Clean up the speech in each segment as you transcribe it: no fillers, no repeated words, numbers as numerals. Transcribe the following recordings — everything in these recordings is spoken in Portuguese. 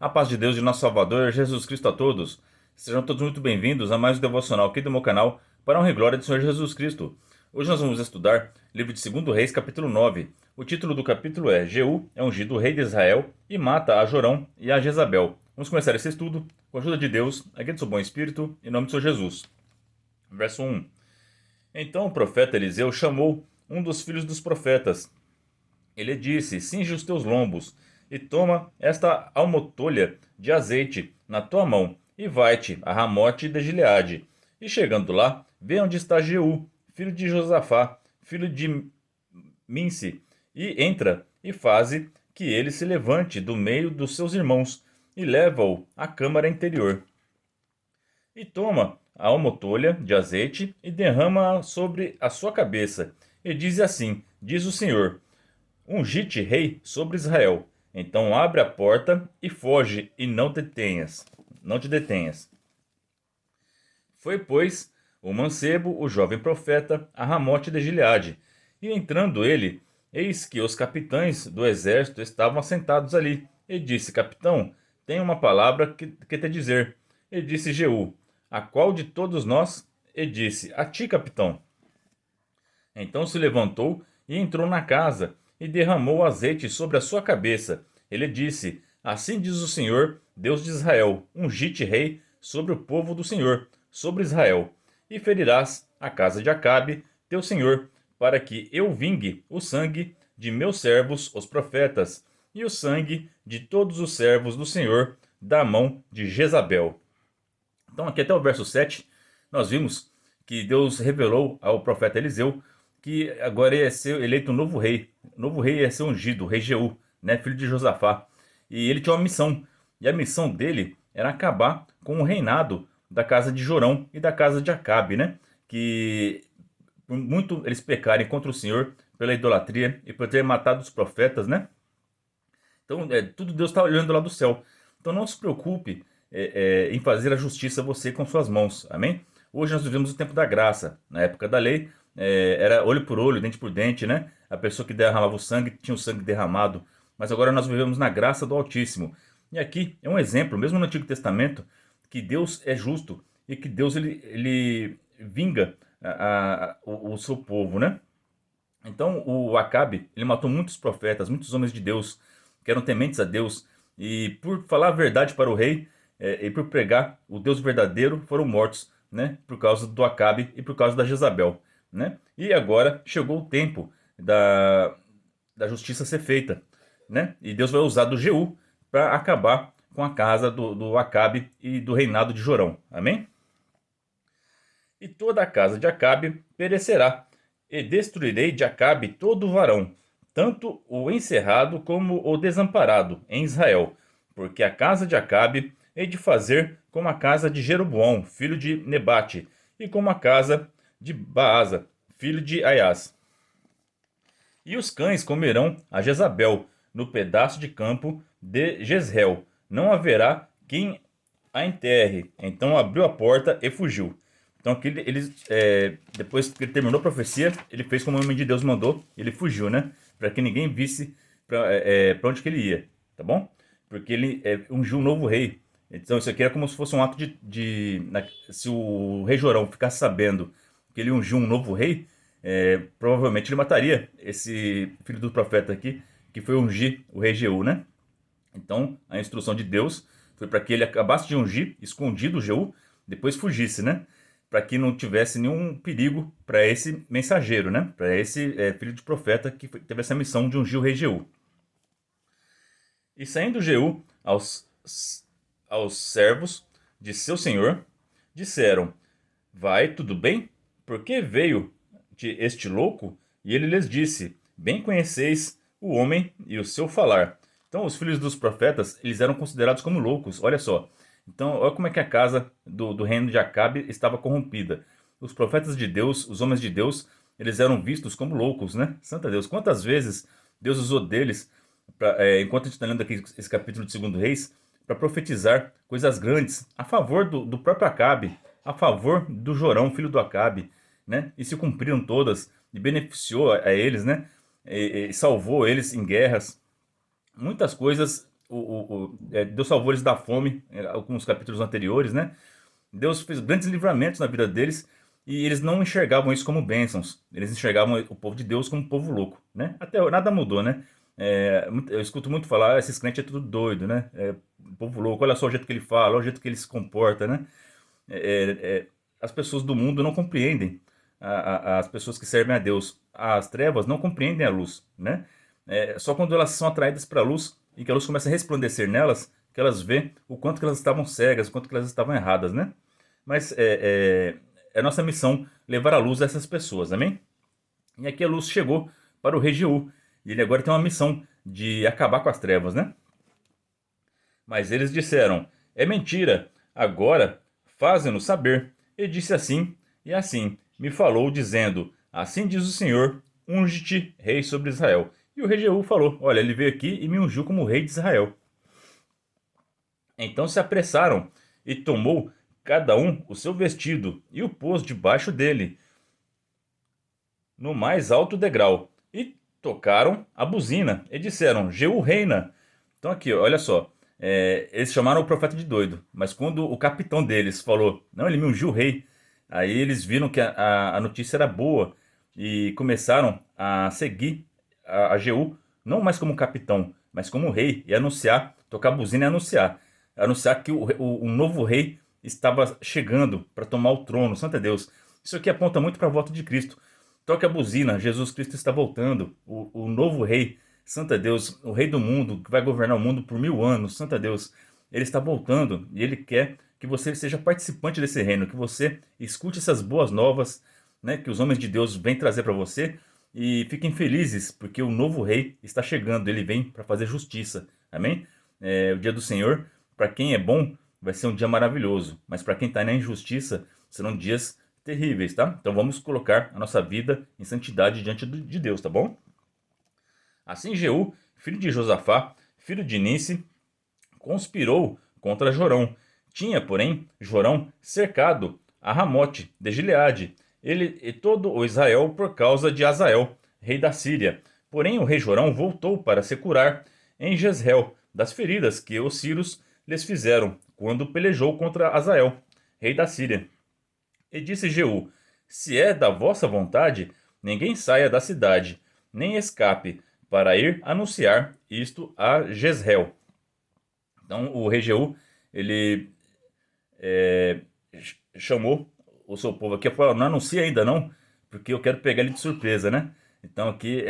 A paz de Deus de nosso Salvador, Jesus Cristo a todos. Sejam todos muito bem-vindos a mais um devocional aqui do meu canal para a honra e glória do Senhor Jesus Cristo. Hoje nós vamos estudar livro de 2 Reis, capítulo 9. O título do capítulo é Jeú é ungido rei de Israel e mata a Jorão e a Jezabel. Vamos começar esse estudo com a ajuda de Deus, aqui do seu bom Espírito, em nome do Senhor Jesus. Verso 1. Então o profeta Eliseu chamou um dos filhos dos profetas. Ele disse: cinge os teus lombos e toma esta almotolha de azeite na tua mão e vai-te a Ramote de Gileade. E chegando lá, vê onde está Jeú, filho de Josafá, filho de Minse, e entra e faze que ele se levante do meio dos seus irmãos e leva-o à câmara interior. E toma a almotolha de azeite e derrama sobre a sua cabeça. E diz assim: diz o Senhor: Ungi-te rei sobre Israel. Então abre a porta e foge, e não te detenhas. Foi, pois, o mancebo, o jovem profeta, a Ramote de Gileade. E entrando ele, eis que os capitães do exército estavam assentados ali. E disse: Capitão, tenho uma palavra que te dizer. E disse Jeú: A qual de todos nós? E disse: A ti, capitão. Então se levantou e entrou na casa, e derramou azeite sobre a sua cabeça. Ele disse: Assim diz o Senhor, Deus de Israel: Ungi-te rei sobre o povo do Senhor, sobre Israel, e ferirás a casa de Acabe, teu senhor, para que eu vingue o sangue de meus servos, os profetas, e o sangue de todos os servos do Senhor, da mão de Jezabel. Então, aqui até o verso 7, nós vimos que Deus revelou ao profeta Eliseu que agora ia ser eleito um novo rei. O novo rei ia ser ungido, o rei Jeú, né, filho de Josafá. E ele tinha uma missão. E a missão dele era acabar com o reinado da casa de Jorão e da casa de Acabe, né? Que por muito eles pecarem contra o Senhor pela idolatria e por ter matado os profetas, né? Então, tudo Deus está olhando lá do céu. Então, não se preocupe em fazer a justiça você com suas mãos. Amém? Hoje nós vivemos o tempo da graça. Na época da lei, era olho por olho, dente por dente, né? A pessoa que derramava o sangue tinha o sangue derramado. Mas agora nós vivemos na graça do Altíssimo. E aqui é um exemplo, mesmo no Antigo Testamento, que Deus é justo e que Deus ele vinga o seu povo, né? Então o Acabe, ele matou muitos profetas, muitos homens de Deus, que eram tementes a Deus, e por falar a verdade para o rei, e por pregar o Deus verdadeiro, foram mortos, né? Por causa do Acabe e por causa da Jezabel, né? E agora chegou o tempo da justiça ser feita, né? E Deus vai usar do Jeú para acabar com a casa do Acabe e do reinado de Jorão. Amém? E toda a casa de Acabe perecerá, e destruirei de Acabe todo o varão, tanto o encerrado como o desamparado, em Israel, porque a casa de Acabe hei de fazer como a casa de Jeroboão, filho de Nebate, e como a casa de Baasa, filho de Aias. E os cães comerão a Jezabel no pedaço de campo de Jezreel. Não haverá quem a enterre. Então abriu a porta e fugiu. Então aqui depois que ele terminou a profecia, ele fez como o homem de Deus mandou, ele fugiu, né? Para que ninguém visse para onde que ele ia, tá bom? Porque ele ungiu um novo rei. Então isso aqui era como se fosse um ato se o rei Jorão ficasse sabendo que ele ungiu um novo rei, provavelmente ele mataria esse filho do profeta aqui, que foi ungir o rei Jeú, né? Então a instrução de Deus foi para que ele acabasse de ungir, escondido o Jeú, depois fugisse, né? Para que não tivesse nenhum perigo para esse mensageiro, né? Para esse filho de profeta que teve essa missão de ungir o rei Jeú. E saindo Jeú aos servos de seu senhor, disseram: Vai, tudo bem? Por que veio este louco? E ele lhes disse: Bem conheceis o homem e o seu falar. Então os filhos dos profetas, eles eram considerados como loucos, olha só. Então, olha como é que a casa do reino de Acabe estava corrompida. Os profetas de Deus, os homens de Deus, eles eram vistos como loucos, né? Santa Deus, quantas vezes Deus usou deles, enquanto a gente está lendo aqui esse capítulo de 2 Reis, para profetizar coisas grandes a favor do próprio Acabe, a favor do Jorão, filho do Acabe, né? E se cumpriram todas, e beneficiou a eles, né? E salvou eles em guerras. Muitas coisas Deus salvou eles da fome, alguns capítulos anteriores, né? Deus fez grandes livramentos na vida deles e eles não enxergavam isso como bênçãos. Eles enxergavam o povo de Deus como um povo louco, né? Até nada mudou, né? Eu escuto muito falar, esses crentes é tudo doido, né? Povo louco, olha só o jeito que ele fala, olha o jeito que ele se comporta, né? As pessoas do mundo não compreendem. As pessoas que servem a Deus, as trevas não compreendem a luz, né? Só quando elas são atraídas para a luz e que a luz começa a resplandecer nelas, que elas vê o quanto que elas estavam cegas, o quanto que elas estavam erradas, né? Mas é nossa missão levar a luz a essas pessoas, amém? E aqui a luz chegou para o rei Jeú, e ele agora tem uma missão de acabar com as trevas, né? Mas eles disseram: é mentira, agora fazem-nos saber. E disse assim e assim: me falou, dizendo: assim diz o Senhor, unge-te rei sobre Israel. E o rei Jeú falou: olha, ele veio aqui e me ungiu como rei de Israel. Então se apressaram e tomou cada um o seu vestido e o pôs debaixo dele, no mais alto degrau, e tocaram a buzina e disseram: Jeú reina. Então aqui, olha só, eles chamaram o profeta de doido, mas quando o capitão deles falou: não, ele me ungiu rei, aí eles viram que a notícia era boa e começaram a seguir a Jeú, não mais como capitão, mas como rei, e anunciar, tocar a buzina e anunciar que um novo rei estava chegando para tomar o trono. Santo é Deus. Isso aqui aponta muito para a volta de Cristo. Toque a buzina, Jesus Cristo está voltando, o novo rei, Santo é Deus, o rei do mundo, que vai governar o mundo por 1000 anos, Santo é Deus, ele está voltando e ele quer que você seja participante desse reino, que você escute essas boas novas, né, que os homens de Deus vêm trazer para você e fiquem felizes, porque o novo rei está chegando, ele vem para fazer justiça, amém? O dia do Senhor, para quem é bom, vai ser um dia maravilhoso, mas para quem está na injustiça, serão dias terríveis, tá? Então vamos colocar a nossa vida em santidade diante de Deus, tá bom? Assim Jeú, filho de Josafá, filho de Nice, conspirou contra Jorão. Tinha, porém, Jorão cercado a Ramote de Gileade, ele e todo o Israel por causa de Azael, rei da Síria. Porém o rei Jorão voltou para se curar em Jezreel das feridas que os sírios lhes fizeram quando pelejou contra Azael, rei da Síria. E disse Jeú: se é da vossa vontade, ninguém saia da cidade, nem escape, para ir anunciar isto a Jezreel. Então o rei Jeú, ele chamou o seu povo aqui e falou: não anuncia ainda não, porque eu quero pegar ele de surpresa, né? Então aqui,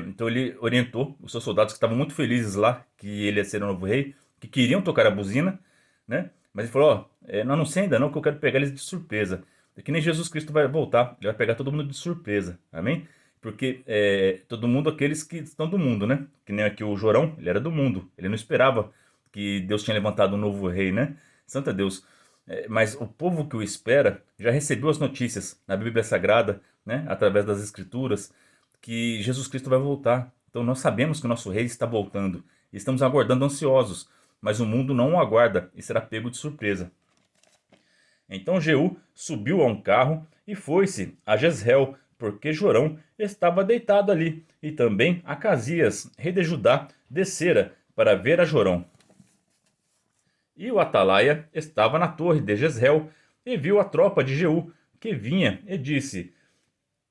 então ele orientou os seus soldados que estavam muito felizes lá, que ele ia ser o novo rei, que queriam tocar a buzina, né? Mas ele falou: ó, não anuncia ainda não, que eu quero pegar eles de surpresa. É que nem Jesus Cristo vai voltar, ele vai pegar todo mundo de surpresa, amém? Porque todo mundo, aqueles que estão do mundo, né? Que nem aqui o Jorão, ele era do mundo, ele não esperava que Deus tinha levantado um novo rei, né? Santo é Deus. Mas o povo que o espera já recebeu as notícias na Bíblia Sagrada, né? Através das Escrituras, que Jesus Cristo vai voltar. Então nós sabemos que o nosso rei está voltando e estamos aguardando ansiosos, mas o mundo não o aguarda e será pego de surpresa. Então Jeú subiu a um carro e foi-se a Jezreel, porque Jorão estava deitado ali, e também Acasias, rei de Judá, descera para ver a Jorão. E o atalaia estava na torre de Jezreel, e viu a tropa de Jeú, que vinha, e disse: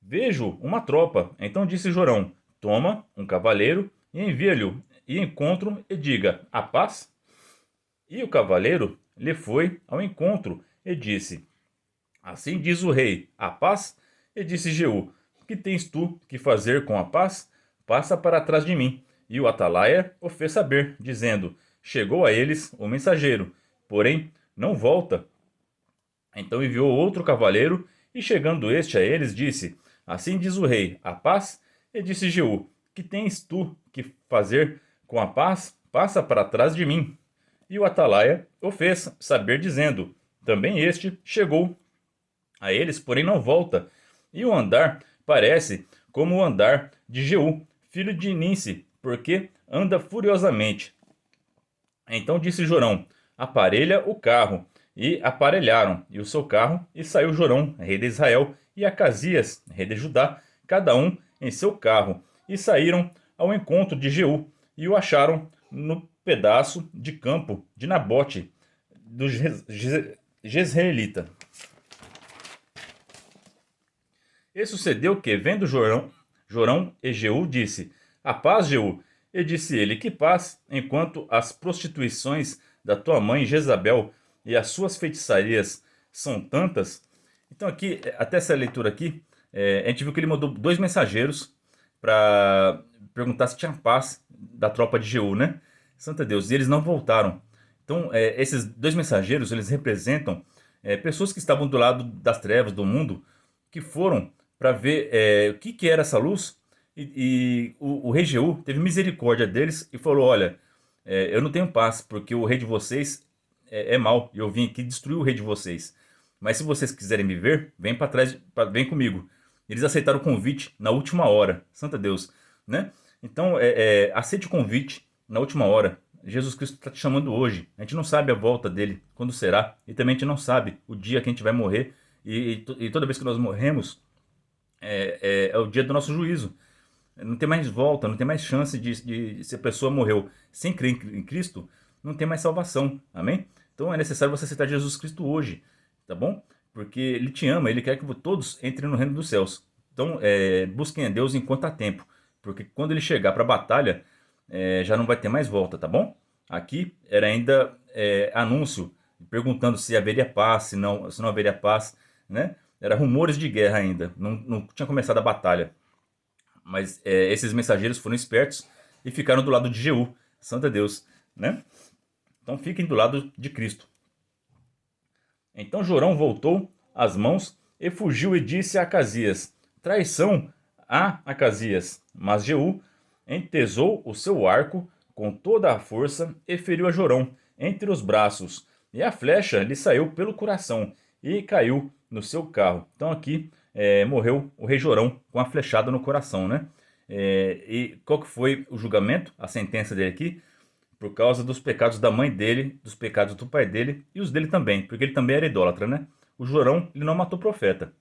vejo uma tropa. Então disse Jorão: toma um cavaleiro e envia-lhe e encontro e diga: a paz? E o cavaleiro lhe foi ao encontro e disse: assim diz o rei, a paz? E disse Jeú: que tens tu que fazer com a paz? Passa para trás de mim. E o atalaia o fez saber, dizendo: chegou a eles o mensageiro, porém não volta. Então enviou outro cavaleiro, e chegando este a eles, disse: assim diz o rei, a paz? E disse Jeú: que tens tu que fazer com a paz? Passa para trás de mim. E o atalaia o fez saber, dizendo: também este chegou a eles, porém não volta. E o andar parece como o andar de Jeú, filho de Nice, porque anda furiosamente. Então disse Jorão: aparelha o carro. E aparelharam, e o seu carro, e saiu Jorão, rei de Israel, e Acasias, rei de Judá, cada um em seu carro, e saíram ao encontro de Jeú, e o acharam no pedaço de campo de Nabote, do Jezreelita. E sucedeu que, vendo Jorão e Jeú, disse: A paz, Jeú. E disse ele: Que paz, enquanto as prostituições da tua mãe Jezabel e as suas feitiçarias são tantas. Então aqui, até essa leitura aqui, a gente viu que ele mandou 2 mensageiros para perguntar se tinha paz da tropa de Jeú, né? Santa Deus, e eles não voltaram. Então, esses 2 mensageiros, eles representam pessoas que estavam do lado das trevas do mundo, que foram para ver o que era essa luz, e o rei Jeú teve misericórdia deles e falou: olha, eu não tenho paz, porque o rei de vocês é mau, e eu vim aqui destruir o rei de vocês. Mas se vocês quiserem me ver, vem para trás, vem comigo. Eles aceitaram o convite na última hora, Santa Deus, né? Então, aceite o convite na última hora. Jesus Cristo está te chamando hoje. A gente não sabe a volta dele, quando será, e também a gente não sabe o dia que a gente vai morrer, e toda vez que nós morremos, é o dia do nosso juízo. Não tem mais volta, não tem mais chance de se a pessoa morreu sem crer em Cristo, não tem mais salvação, amém? Então é necessário você aceitar Jesus Cristo hoje, tá bom? Porque Ele te ama, Ele quer que todos entrem no reino dos céus. Então busquem a Deus enquanto há tempo, porque quando Ele chegar para a batalha, já não vai ter mais volta, tá bom? Aqui era ainda anúncio, perguntando se haveria paz, se não haveria paz, né? Era rumores de guerra ainda, não tinha começado a batalha. Mas esses mensageiros foram espertos e ficaram do lado de Jeú, Santa Deus, né? Então fiquem do lado de Cristo. Então Jorão voltou as mãos e fugiu e disse a Acasias: Traição a Acasias. Mas Jeú entesou o seu arco com toda a força e feriu a Jorão entre os braços. E a flecha lhe saiu pelo coração e caiu no seu carro. Então aqui morreu o rei Jorão com a flechada no coração, né? E qual que foi o julgamento, a sentença dele aqui? Por causa dos pecados da mãe dele, dos pecados do pai dele e os dele também, porque ele também era idólatra, né? O Jorão, ele não matou profeta,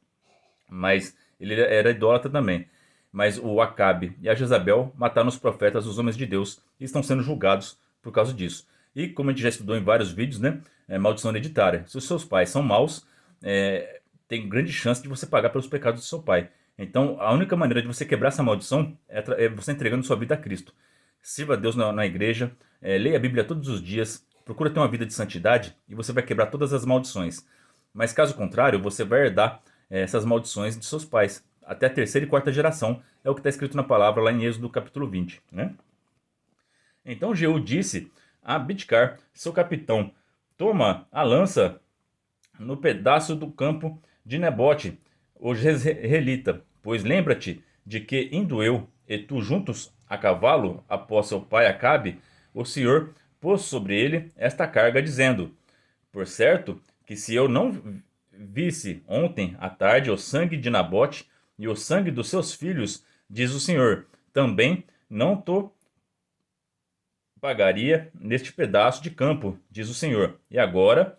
mas ele era idólatra também. Mas o Acabe e a Jezabel mataram os profetas, os homens de Deus, e estão sendo julgados por causa disso. E como a gente já estudou em vários vídeos, né? Maldição hereditária. Se os seus pais são maus, tem grande chance de você pagar pelos pecados do seu pai. Então, a única maneira de você quebrar essa maldição é você entregando sua vida a Cristo. Sirva a Deus na igreja, leia a Bíblia todos os dias, procura ter uma vida de santidade e você vai quebrar todas as maldições. Mas caso contrário, você vai herdar essas maldições de seus pais. Até a 3ª e 4ª geração, é o que está escrito na palavra lá em Êxodo capítulo 20. Né? Então Jeú disse a Bidkar, seu capitão: Toma a lança no pedaço do campo de Nabote, o Jezreelita, pois lembra-te de que indo eu e tu juntos a cavalo após seu pai Acabe, o Senhor pôs sobre ele esta carga, dizendo: Por certo que se eu não visse ontem à tarde o sangue de Nabote e o sangue dos seus filhos, diz o Senhor, também não te pagaria neste pedaço de campo, diz o Senhor. E agora,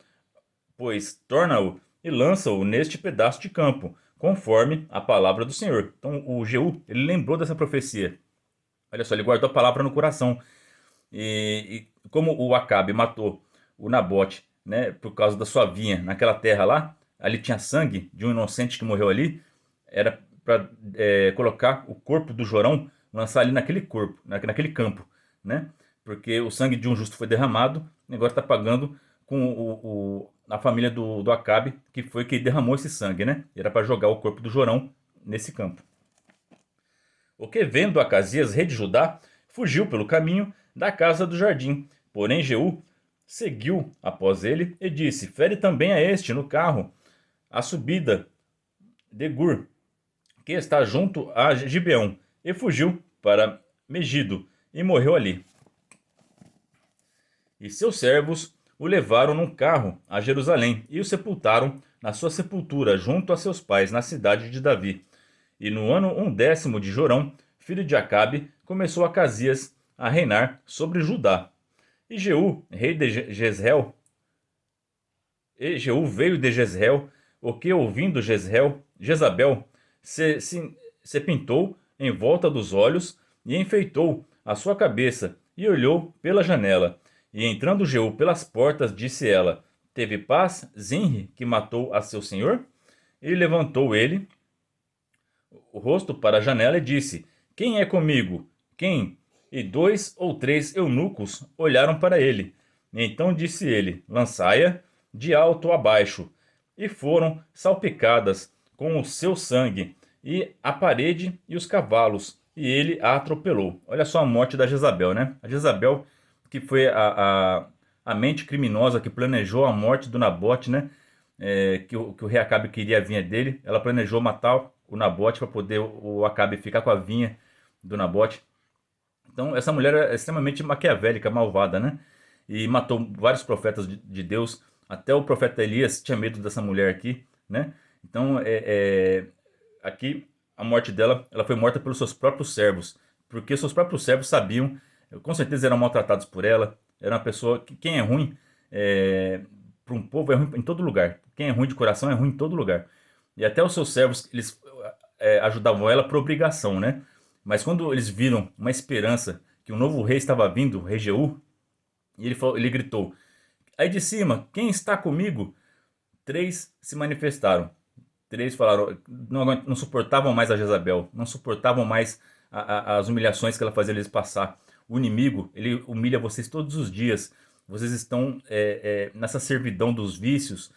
pois, torna-o e lança-o neste pedaço de campo, conforme a palavra do Senhor. Então o Jeú, ele lembrou dessa profecia. Olha só, ele guardou a palavra no coração. E como o Acabe matou o Nabote, né, por causa da sua vinha naquela terra lá, ali tinha sangue de um inocente que morreu ali, era para colocar o corpo do Jorão, lançar ali naquele campo, né? Porque o sangue de um justo foi derramado, e agora está pagando com a família do Acabe, que foi quem derramou esse sangue, né? Era para jogar o corpo do Jorão nesse campo. O que, vendo Acasias, rei de Judá, fugiu pelo caminho da casa do jardim. Porém Jeú seguiu após ele e disse: Fere também a este no carro a subida de Gur, que está junto a Gibeão. E fugiu para Megido e morreu ali. E seus servos o levaram num carro a Jerusalém e o sepultaram na sua sepultura junto a seus pais na cidade de Davi. E no ano 10º de Jorão, filho de Acabe, começou Acasias a reinar sobre Judá. E Jeú, rei de Jezreel, veio de Jezreel, o que, ouvindo Jezabel, se pintou em volta dos olhos e enfeitou a sua cabeça e olhou pela janela. E entrando Jeú pelas portas, disse ela: Teve paz Zinri, que matou a seu senhor? E levantou ele o rosto para a janela e disse: Quem é comigo? Quem? E 2 ou 3 eunucos olharam para ele. Então disse ele: Lançai-a de alto a baixo. E foram salpicadas com o seu sangue, e a parede e os cavalos, e ele a atropelou. Olha só a morte da Jezabel, né? A Jezabel, que foi a mente criminosa que planejou a morte do Nabote, né? Que o rei Acabe queria a vinha dele. Ela planejou matar o Nabote para poder o Acabe ficar com a vinha do Nabote. Então, essa mulher é extremamente maquiavélica, malvada, né? E matou vários profetas de Deus. Até o profeta Elias tinha medo dessa mulher aqui, né? Então, aqui, a morte dela, ela foi morta pelos seus próprios servos. Porque seus próprios servos sabiam, com certeza eram maltratados por ela. Era uma pessoa que, quem é ruim, para um povo é ruim em todo lugar. Quem é ruim de coração é ruim em todo lugar. E até os seus servos, eles ajudavam ela por obrigação, né? Mas quando eles viram uma esperança que um novo rei estava vindo, o rei Jeú, e ele gritou: Aí de cima, quem está comigo? 3 se manifestaram. 3 falaram, não suportavam mais a Jezabel, não suportavam mais as humilhações que ela fazia eles passar. O inimigo, ele humilha vocês todos os dias. Vocês estão nessa servidão dos vícios,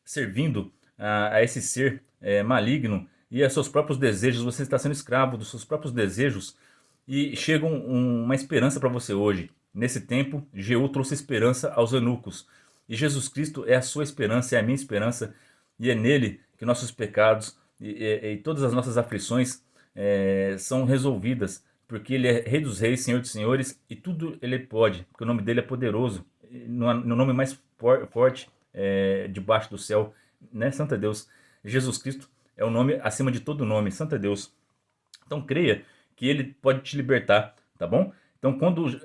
servindo a esse ser maligno e a seus próprios desejos. Você está sendo escravo dos seus próprios desejos. E chega uma esperança para você hoje. Nesse tempo, Jeú trouxe esperança aos eunucos. E Jesus Cristo é a sua esperança, é a minha esperança. E é nele que nossos pecados e todas as nossas aflições são resolvidas. Porque ele é Rei dos Reis, Senhor dos Senhores, e tudo ele pode. Porque o nome dele é poderoso. No nome mais forte debaixo do céu, né? Santo Deus. Jesus Cristo é o nome acima de todo nome. Santo Deus. Então creia que ele pode te libertar, tá bom? Então quando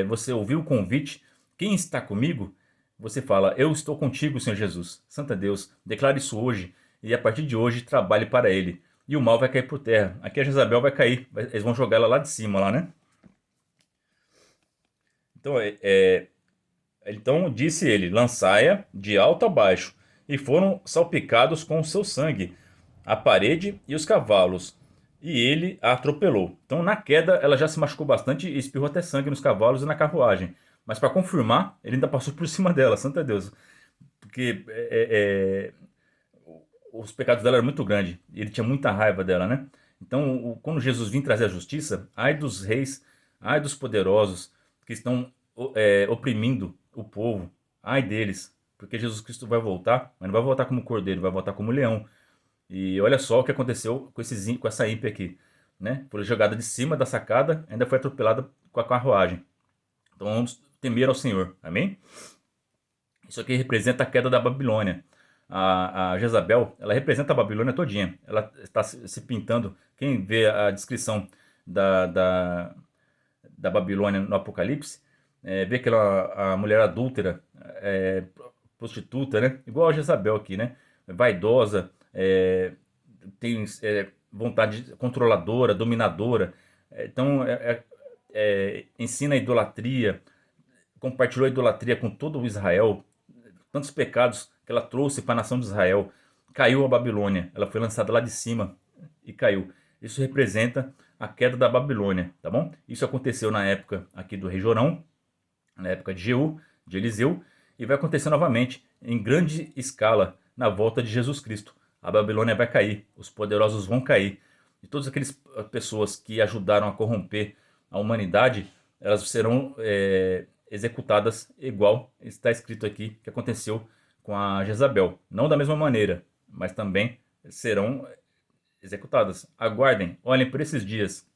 você ouvir o convite, quem está comigo? Você fala, eu estou contigo, Senhor Jesus. Santo Deus, declare isso hoje e a partir de hoje trabalhe para ele. E o mal vai cair por terra. Aqui a Jezabel vai cair, eles vão jogar ela lá de cima, lá, né? Então, então disse ele, lançai-a de alto a baixo, e foram salpicados com o seu sangue, a parede e os cavalos, e ele a atropelou. Então na queda ela já se machucou bastante e espirrou até sangue nos cavalos e na carruagem. Mas para confirmar, ele ainda passou por cima dela, santo Deus. Porque os pecados dela eram muito grandes, e ele tinha muita raiva dela, né? Então quando Jesus vinha trazer a justiça, ai dos reis, ai dos poderosos que estão oprimindo o povo, ai deles, porque Jesus Cristo vai voltar, mas não vai voltar como cordeiro, vai voltar como leão. E olha só o que aconteceu com essa ímpia aqui, né? Foi jogada de cima da sacada, ainda foi atropelada com a carruagem. Então vamos temer ao Senhor, amém? Isso aqui representa a queda da Babilônia. A Jezabel, ela representa a Babilônia todinha. Ela está se pintando. Quem vê a descrição da Babilônia no Apocalipse, vê que ela, a mulher adúltera, prostituta, né? Igual a Jezabel aqui, né? Vaidosa, tem vontade controladora, dominadora. Então, ensina a idolatria, compartilhou a idolatria com todo o Israel. Tantos pecados que ela trouxe para a nação de Israel. Caiu a Babilônia, ela foi lançada lá de cima e caiu. Isso representa a queda da Babilônia, tá bom? Isso aconteceu na época aqui do rei Jorão, na época de Jeú, de Eliseu, e vai acontecer novamente em grande escala na volta de Jesus Cristo. A Babilônia vai cair, os poderosos vão cair, e todas aquelas pessoas que ajudaram a corromper a humanidade, elas serão executadas igual está escrito aqui que aconteceu com a Jezabel. Não da mesma maneira, mas também serão executadas. Aguardem, olhem por esses dias.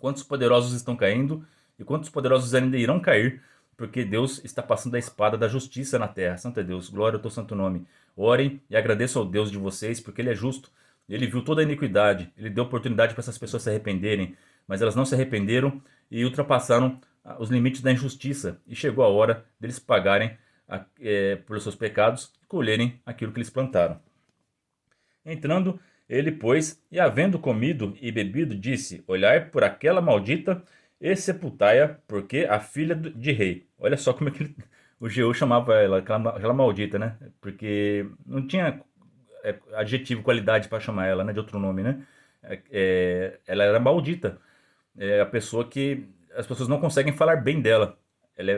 Quantos poderosos estão caindo e quantos poderosos ainda irão cair, porque Deus está passando a espada da justiça na terra. Santo é Deus, glória ao teu santo nome. Orem e agradeço ao Deus de vocês, porque Ele é justo. Ele viu toda a iniquidade, Ele deu oportunidade para essas pessoas se arrependerem, mas elas não se arrependeram e ultrapassaram os limites da injustiça. E chegou a hora deles pagarem por seus pecados e colherem aquilo que eles plantaram. Entrando ele, pois, e havendo comido e bebido, disse, olhai por aquela maldita e sepultai-a, porque a filha de rei. Olha só como é que o Jeú chamava ela, aquela maldita, né? Porque não tinha adjetivo, qualidade para chamar ela, né? De outro nome, né? Ela era maldita. É a pessoa que as pessoas não conseguem falar bem dela. Ela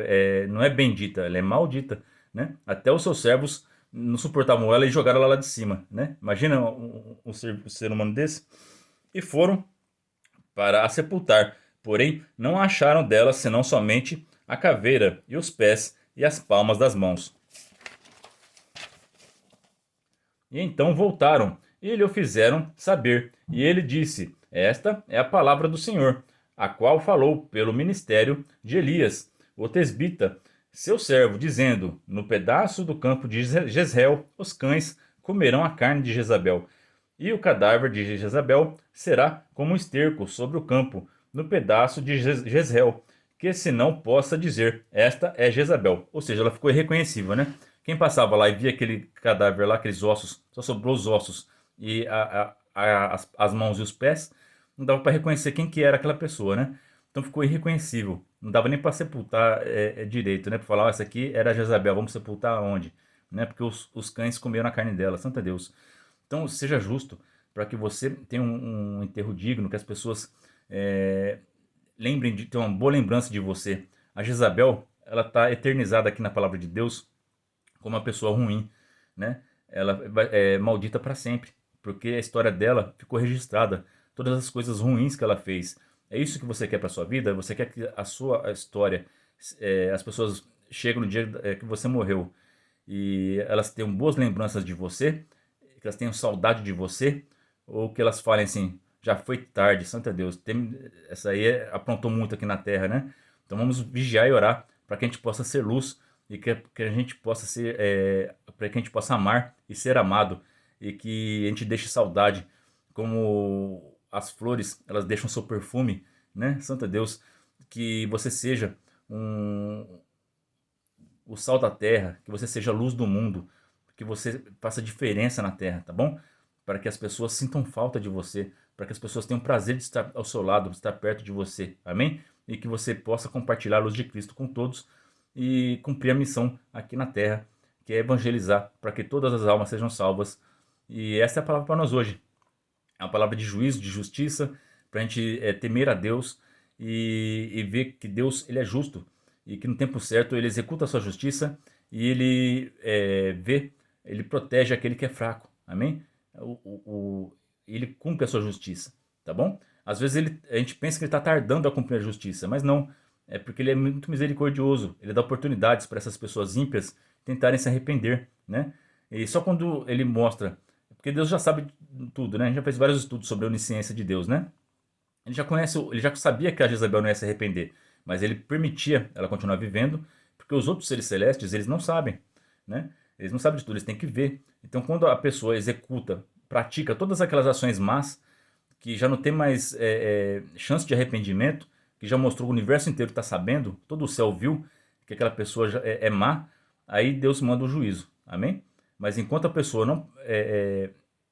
não é bendita, ela é maldita, né? Até os seus servos não suportavam ela e jogaram ela lá de cima, né? Imagina um ser humano desse. E foram para a sepultar. Porém, não acharam dela senão somente a caveira e os pés e as palmas das mãos. E então voltaram e lhe o fizeram saber. E ele disse: Esta é a palavra do Senhor, a qual falou pelo ministério de Elias, o tesbita, seu servo, dizendo: No pedaço do campo de Jezreel, os cães comerão a carne de Jezabel, e o cadáver de Jezabel será como um esterco sobre o campo, no pedaço de Jezreel, que se não possa dizer, esta é Jezabel. Ou seja, ela ficou irreconhecível, né? Quem passava lá e via aquele cadáver lá, aqueles ossos, só sobrou os ossos e as mãos e os pés, não dava para reconhecer quem que era aquela pessoa, né? Então ficou irreconhecível. Não dava nem para sepultar direito, né? Para falar, essa aqui era Jezabel, vamos sepultar onde? Né? Porque os cães comeram a carne dela, santo Deus. Então, seja justo para que você tenha um enterro digno, que as pessoas lembrem de ter uma boa lembrança de você. A Jezabel, ela está eternizada aqui na palavra de Deus como uma pessoa ruim, né? Ela é maldita para sempre, porque a história dela ficou registrada, todas as coisas ruins que ela fez. É isso que você quer para sua vida? Você quer que a sua história, as pessoas chegam no dia que você morreu e elas tenham boas lembranças de você, que elas tenham saudade de você, ou que elas falem assim, já foi tarde, santo Deus, essa aí aprontou muito aqui na terra, né? Então vamos vigiar e orar para que a gente possa ser luz e que a gente possa ser, para que a gente possa amar e ser amado e que a gente deixe saudade, como as flores, elas deixam seu perfume, né? Santo Deus, que você seja o sal da terra, que você seja a luz do mundo, que você faça diferença na terra, tá bom? Para que as pessoas sintam falta de você, para que as pessoas tenham prazer de estar ao seu lado, de estar perto de você, amém? E que você possa compartilhar a luz de Cristo com todos e cumprir a missão aqui na terra, que é evangelizar, para que todas as almas sejam salvas. E essa é a palavra para nós hoje. É uma palavra de juízo, de justiça, para a gente temer a Deus e ver que Deus ele é justo e que no tempo certo ele executa a sua justiça e ele ele protege aquele que é fraco, amém? Ele cumpre a sua justiça, tá bom? Às vezes a gente pensa que ele está tardando a cumprir a justiça, mas não, é porque ele é muito misericordioso, ele dá oportunidades para essas pessoas ímpias tentarem se arrepender, né? E só quando ele mostra, porque Deus já sabe tudo, né? A gente já fez vários estudos sobre a onisciência de Deus, né? Ele já conhece, ele já sabia que a Jezabel não ia se arrepender, mas ele permitia ela continuar vivendo, porque os outros seres celestes, eles não sabem, né? Eles não sabem de tudo, eles têm que ver. Então, quando a pessoa executa, pratica todas aquelas ações más, que já não tem mais chance de arrependimento, que já mostrou o universo inteiro está sabendo, todo o céu viu que aquela pessoa já é má, aí Deus manda o juízo, amém? Mas enquanto a pessoa não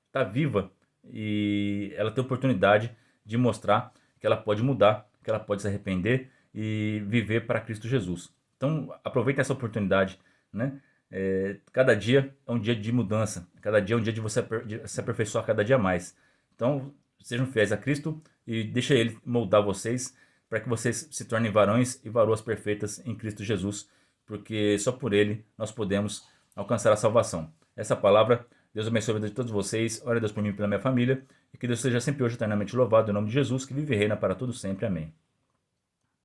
está viva e ela tem oportunidade de mostrar que ela pode mudar, que ela pode se arrepender e viver para Cristo Jesus. Então aproveite essa oportunidade, né? Cada dia é um dia de mudança, cada dia é um dia de você se aperfeiçoar cada dia mais. Então sejam fiéis a Cristo e deixe Ele moldar vocês para que vocês se tornem varões e varoas perfeitas em Cristo Jesus, porque só por Ele nós podemos alcançar a salvação. Essa palavra, Deus abençoe a vida de todos vocês, ore a Deus por mim e pela minha família, e que Deus seja sempre hoje eternamente louvado, em nome de Jesus, que vive e reina para todo sempre. Amém.